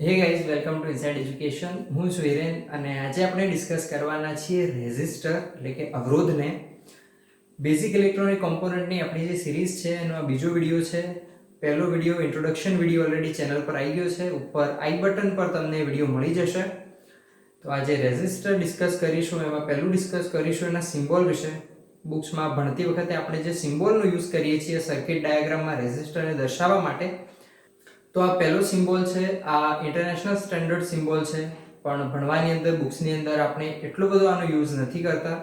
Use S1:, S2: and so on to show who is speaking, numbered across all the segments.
S1: Hey guys, welcome to inside education. હું છું હિરેન અને આજે આપણે ડિસ્કસ કરવાના છીએ રેઝિસ્ટર એટલે કે અવરોધને. બેઝિક ઇલેક્ટ્રોનિક કોમ્પોનન્ટની આપણી જે સિરીઝ છે એનો આ બીજો વિડીયો છે. પહેલો video introduction video already channel પર આવી ગયો છે. ઉપર આઈ બટન પર તમને વિડીયો મળી જશે. તો આજે રેઝિસ્ટર ડિસ્કસ કરીશું. એમાં પહેલું ડિસ્કસ કરીશું એના સિમ્બોલ વિશે. બુક્સમાં ભણતી વખતે આપણે જે સિમ્બોલનો યુઝ કરીએ છીએ સર્કિટ ડાયાગ્રામમાં રેઝિસ્ટરને દર્શાવવા માટે, તો આ પહેલો સિમ્બોલ છે. આ ઇન્ટરનેશનલ સ્ટેન્ડર્ડ સિમ્બોલ છે, પણ ભણવાની અંદર બુક્સની અંદર આપણે એટલો બધો આનો યુઝ નથી કરતા.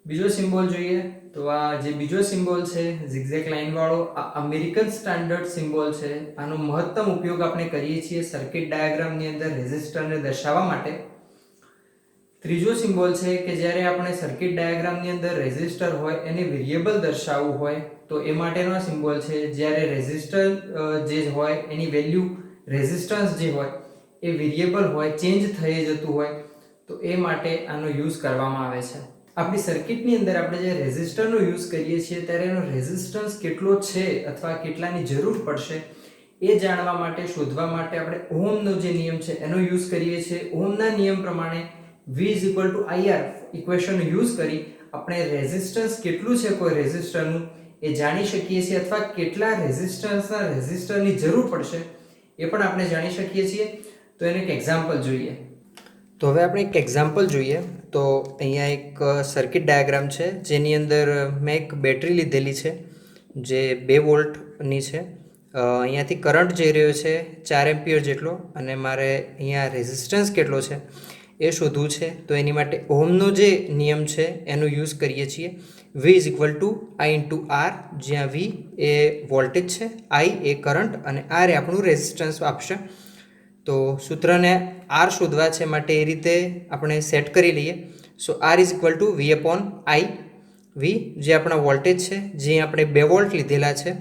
S1: બીજો સિમ્બોલ જોઈએ તો આ જે બીજો સિમ્બોલ છે ઝિગઝેગ લાઇન વાળો, આ અમેરિકન સ્ટાન્ડર્ડ સિમ્બોલ છે. આનો મહત્તમ ઉપયોગ આપણે કરીએ છીએ સર્કિટ ડાયાગ્રામની અંદર રેઝિસ્ટરને દર્શાવવા માટે. ત્રીજો સિમ્બોલ છે કે જ્યારે આપણે સર્કિટ ડાયાગ્રામની અંદર રેઝિસ્ટર હોય એને વેરિયેબલ દર્શાવવું હોય તો એ માટેનો સિમ્બોલ છે. જ્યારે રેઝિસ્ટર જે હોય એની વેલ્યુ, રેઝિસ્ટન્સ જે હોય એ વેરિયેબલ હોય, ચેન્જ થઈ જતું હોય, તો એ માટે આનો યુઝ કરવામાં આવે છે. આપણી સર્કિટની અંદર આપણે જે રેઝિસ્ટરનો યુઝ કરીએ છીએ ત્યારે એનો રેઝિસ્ટન્સ કેટલો છે અથવા કેટલાની જરૂર પડશે એ જાણવા માટે, શોધવા માટે આપણે ઓહમનો જે નિયમ છે એનો યુઝ કરીએ છીએ. ઓહમના નિયમ પ્રમાણે V = IR ઇક્વેશનનો યુઝ કરી આપણે રેઝિસ્ટન્સ કેટલું છે કોઈ રેઝિસ્ટરનું એ જાણી શકીએ છીએ, અથવા કેટલા રેઝિસ્ટરની જરૂર પડશે એ પણ આપણે જાણી શકીએ છીએ. તો એને એક એક્ઝામ્પલ જોઈએ. તો હવે આપણે એક એક્ઝામ્પલ જોઈએ. તો અહીંયા એક સર્કિટ ડાયાગ્રામ છે જેની અંદર મેં એક બેટરી લીધેલી છે જે 2 વોલ્ટની છે. અહીંયાથી કરંટ જઈ રહ્યો છે 4 એમ્પિયર જેટલો, અને મારે અહીંયા રેઝિસ્ટન્સ કેટલો છે એ શોધવું છે. તો એની માટે ઓહમનો જે નિયમ છે એનો યુઝ કરીએ છીએ. V = I × R, જ્યાં V એ વોલ્ટેજ છે, I એ કરંટ અને R એ આપણું રેઝિસ્ટન્સ આપશે. તો સૂત્રને R શોધવા છે માટે એ રીતે આપણે સેટ કરી લઈએ. સો R = V/I. V જે આપણા વોલ્ટેજ છે, જે આપણે 2 વોલ્ટ લીધેલા છે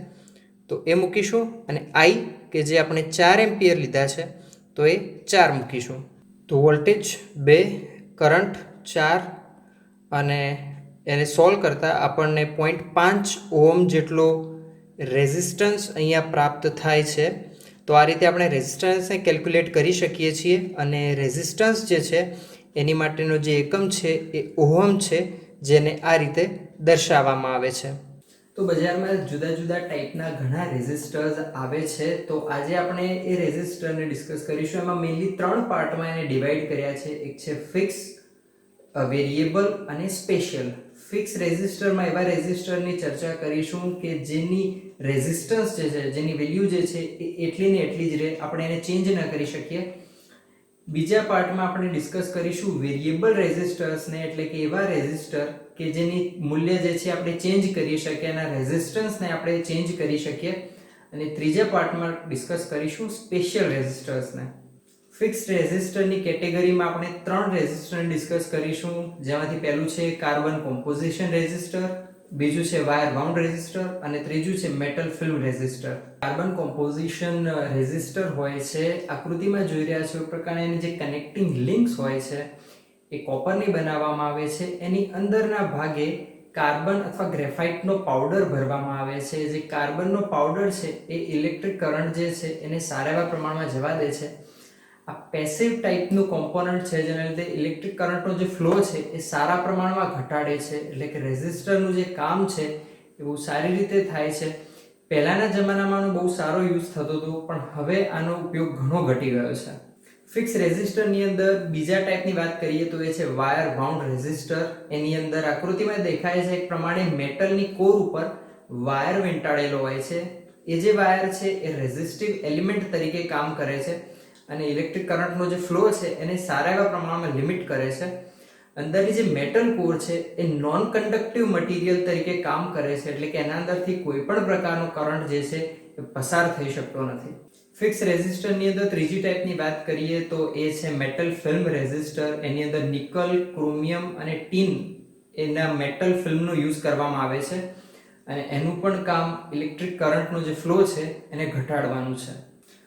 S1: તો એ મૂકીશું, અને I કે જે આપણે 4 એમ્પિયર લીધા છે તો એ 4 મૂકીશું. તો વોલ્ટેજ 2, કરંટ 4, અને એને સોલ્વ કરતાં આપણને 0.5 ઓહમ જેટલો રેઝિસ્ટન્સ અહીંયા પ્રાપ્ત થાય છે. તો આ રીતે આપણે રેઝિસ્ટન્સને કેલ્ક્યુલેટ કરી શકીએ છીએ. અને રેઝિસ્ટન્સ જે છે એની માટેનો જે એકમ છે એ ઓહમ છે, જેને આ રીતે દર્શાવવામાં આવે છે. તો બજારમાં જુદા જુદા ટાઈપના ઘણા રેઝિસ્ટર્સ આવે છે. તો આજે આપણે એ રેઝિસ્ટરને ડિસ્કસ કરીશું. એમાં મેઇનલી 3 પાર્ટમાં એને ડિવાઈડ કર્યા છે. એક છે ફિક્સ, વેરિયેબલ અને સ્પેશિયલ. ફિક્સ રેઝિસ્ટરમાં એવા રેઝિસ્ટરની ચર્ચા કરીશું કે જેની રેઝિસ્ટન્સ જે છે, જેની વેલ્યુ જે છે એ એટલી ને એટલી જ રહે, આપણે એને ચેન્જ ન કરી શકીએ. બીજા પાર્ટમાં આપણે ડિસ્કસ કરીશું વેરિયેબલ રેઝિસ્ટર્સને, એટલે કે એવા રેઝિસ્ટર કે જેની મૂલ્ય જે છે આપણે ચેન્જ કરી શકીએ, એના રેઝિસ્ટન્સને આપણે ચેન્જ કરી શકીએ. અને ત્રીજા પાર્ટમાં ડિસ્કસ કરીશું સ્પેશિયલ રેઝિસ્ટર્સને. ફિક્સ્ડ રેઝિસ્ટરની કેટેગરીમાં આપણે 3 રેઝિસ્ટરને ડિસ્કસ કરીશું, જેમાંથી પહેલું છે કાર્બન કોમ્પોઝિશન રેઝિસ્ટર, બીજું છે વાયર બાઉન્ડ રેઝિસ્ટર, અને ત્રીજું છે metal film resistor. Carbon composition resistor હોય છે, આકૃતિમાં જોઈ રહ્યા છો એ પ્રકારે એની જે કનેક્ટિંગ લિંક્સ હોય છે એ કોપરની બનાવવામાં આવે છે. એની અંદરના ભાગે કાર્બન અથવા ગ્રેફાઇટનો પાવડર ભરવામાં આવે છે. જે કાર્બનનો પાવડર છે એ ઇલેક્ટ્રિક કરંટ જે છે એને સારા એવા પ્રમાણમાં જવા દે છે. આ પેસિવ ટાઈપનું કોમ્પોનન્ટ છે, જેના લીધે ઇલેક્ટ્રિક કરંટનો જે ફ્લો છે એ સારા પ્રમાણમાં ઘટાડે છે. એટલે કે રેઝિસ્ટરનું જે કામ છે એ બહુ સારી રીતે થાય છે. પહેલાના જમાનામાં આનો બહુ સારો યુઝ થતો હતો, પણ હવે આનો ઉપયોગ ઘણો ઘટી ગયો છે. ફિક્સ રેઝિસ્ટરની અંદર બીજા ટાઈપની વાત કરીએ તો એ છે વાયર બાઉન્ડ રેઝિસ્ટર. એની અંદર આકૃતિમાં દેખાય છે એ પ્રમાણે મેટલની કોર ઉપર વાયર વીંટાળેલો હોય છે. એ જે વાયર છે એ રેઝિસ્ટિવ એલિમેન્ટ તરીકે કામ કરે છે અને ઇલેક્ટ્રિક કરંટનો જે ફ્લો છે એને સારા એવા પ્રમાણમાં લિમિટ કરે છે. અંદરની જે મેટલ કોર છે એ નોન કન્ડક્ટિવ મટીરિયલ તરીકે કામ કરે છે, એટલે કે એના અંદરથી કોઈ પણ પ્રકારનો કરંટ જે છે એ પસાર થઈ શકતો નથી. ફિક્સ રેઝિસ્ટરની અંદર ત્રીજી ટાઈપની વાત કરીએ તો એ છે મેટલ ફિલ્મ રેઝિસ્ટર. એની અંદર નિકલ, ક્રોમિયમ અને ટીન એના મેટલ ફિલ્મનો યુઝ કરવામાં આવે છે, અને એનું પણ કામ ઇલેક્ટ્રિક કરંટનો જે ફ્લો છે એને ઘટાડવાનું છે.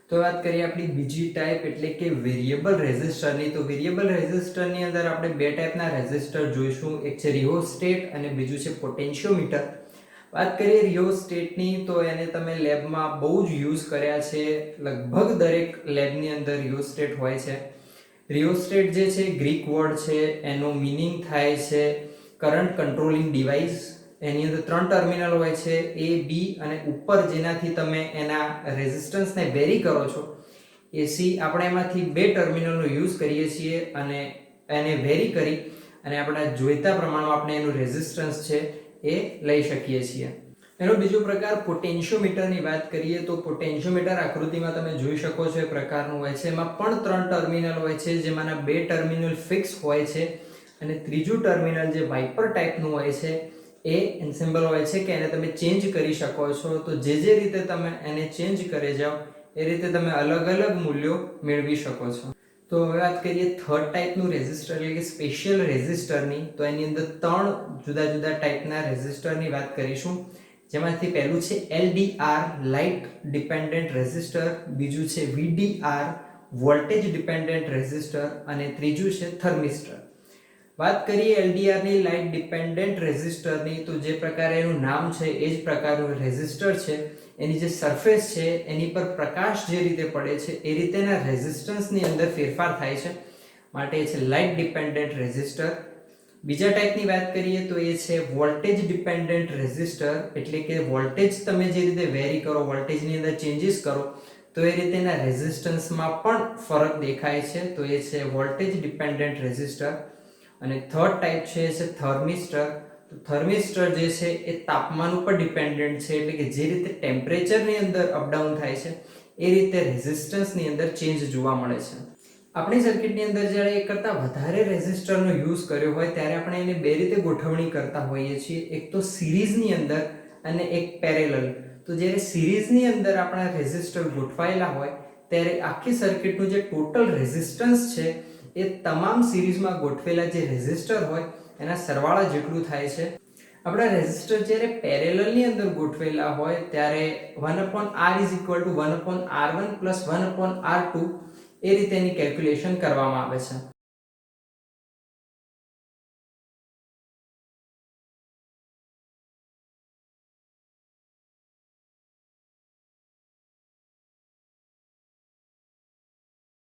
S1: તો વાત કરીએ આપણી બીજી ટાઈપ એટલે કે વેરિયેબલ રેઝિસ્ટરની. તો વેરિયેબલ રેઝિસ્ટરની અંદર આપણે 2 ટાઈપના રેઝિસ્ટર જોઈશું. એક છે રિયોસ્ટેટ અને બીજું છે પોટેન્શિયોમીટર. વાત કરીએ રિયોસ્ટેટની, તો એને તમે લેબમાં બહુ જ યુઝ કર્યા છે. લગભગ દરેક લેબની અંદર રિયોસ્ટેટ હોય છે. રિયોસ્ટેટ જે છે ગ્રીક વર્ડ છે, એનો મિનિંગ થાય છે કરંટ કંટ્રોલિંગ ડિવાઇસ. એની અંદર 3 ટર્મિનલ હોય છે, A, B અને ઉપર જેનાથી તમે એના રેઝિસ્ટન્સને વેરી કરો છો એ C. આપણે એમાંથી 2 ટર્મિનલનો યુઝ કરીએ છીએ અને એને વેરી કરી અને આપણા જોઈતા પ્રમાણમાં આપણે એનું રેઝિસ્ટન્સ છે એ લઈ શકીએ છીએ. એનો બીજો પ્રકાર પોટેન્શિયોમીટરની વાત કરીએ તો પોટેન્શિયોમીટર આકૃતિમાં તમે જોઈ શકો છો એ પ્રકારનું હોય છે. એમાં પણ 3 ટર્મિનલ હોય છે, જેમાંના 2 ટર્મિનલ ફિક્સ હોય છે અને ત્રીજું ટર્મિનલ જે વાઇપર ટાઈપનું હોય છે એ એન્સેમ્બલ હોય છે કે એને તમે ચેન્જ કરી શકો છો. તો જે રીતે તમે એને ચેન્જ કરે જાઓ એ રીતે તમે અલગ અલગ મૂલ્યો મેળવી શકો છો. તો હવે વાત કરીએ થર્ડ ટાઈપનું રેઝિસ્ટર એટલે કે સ્પેશિયલ રેઝિસ્ટરની. તો એની અંદર 3 જુદા જુદા ટાઈપના રેઝિસ્ટરની વાત કરીશું, જેમાંથી પહેલું છે LDR લાઇટ ડિપેન્ડન્ટ રેઝિસ્ટર, બીજું છે VDR વોલ્ટેજ ડિપેન્ડન્ટ રેઝિસ્ટર અને ત્રીજું છે થર્મિસ્ટર. વાત કરીએ LDR ની લાઇટ ડિપેન્ડન્ટ રેઝિસ્ટરની, તો જે પ્રકારે એનું નામ છે એ જ પ્રકારનું રેઝિસ્ટર છે. એની જે સરફેસ છે એની પર પ્રકાશ જે રીતે પડે છે એ રીતેના રેઝિસ્ટન્સની અંદર ફેરફાર થાય છે, માટે એ છે લાઇટ ડિપેન્ડન્ટ રેઝિસ્ટર. બીજા ટાઈપની વાત કરીએ તો એ છે વોલ્ટેજ ડિપેન્ડન્ટ રેઝિસ્ટર, એટલે કે વોલ્ટેજ તમે જે રીતે વેરી કરો, વોલ્ટેજની અંદર ચેન્જીસ કરો તો એ રીતેના રેઝિસ્ટન્સમાં પણ ફરક દેખાય છે, તો એ છે વોલ્ટેજ ડિપેન્ડન્ટ રેઝિસ્ટર. અને થર્ડ ટાઈપ છે એ છે થર્મિસ્ટર. તો થર્મિસ્ટર જે છે એ તાપમાન ઉપર ડિપેન્ડન્ટ છે, એટલે કે જે રીતે ટેમ્પરેચરની અંદર અપડાઉન થાય છે એ રીતે રેઝિસ્ટન્સની અંદર ચેન્જ જોવા મળે છે. આપણી સર્કિટની અંદર જ્યારે એક કરતાં વધારે રેઝિસ્ટરનો યુઝ કર્યો હોય ત્યારે આપણે એને 2 રીતે ગોઠવણી કરતા હોઈએ છીએ, એક તો સિરીઝની અંદર અને એક પેરેલલ. તો જ્યારે સિરીઝની અંદર આપણા રેઝિસ્ટર ગોઠવાયેલા હોય ત્યારે આખી સર્કિટનું જે ટોટલ રેઝિસ્ટન્સ છે એ તમામ સિરીઝમાં ગોઠવેલા જે રેઝિસ્ટર હોય એના સરવાળા જેટલું થાય છે. આપણા રેઝિસ્ટર જ્યારે પેરેલલની અંદર ગોઠવેલા હોય ત્યારે 1/R = 1/R1 + 1/R2 એ રીતે એની કેલ્ક્યુલેશન કરવામાં આવે છે.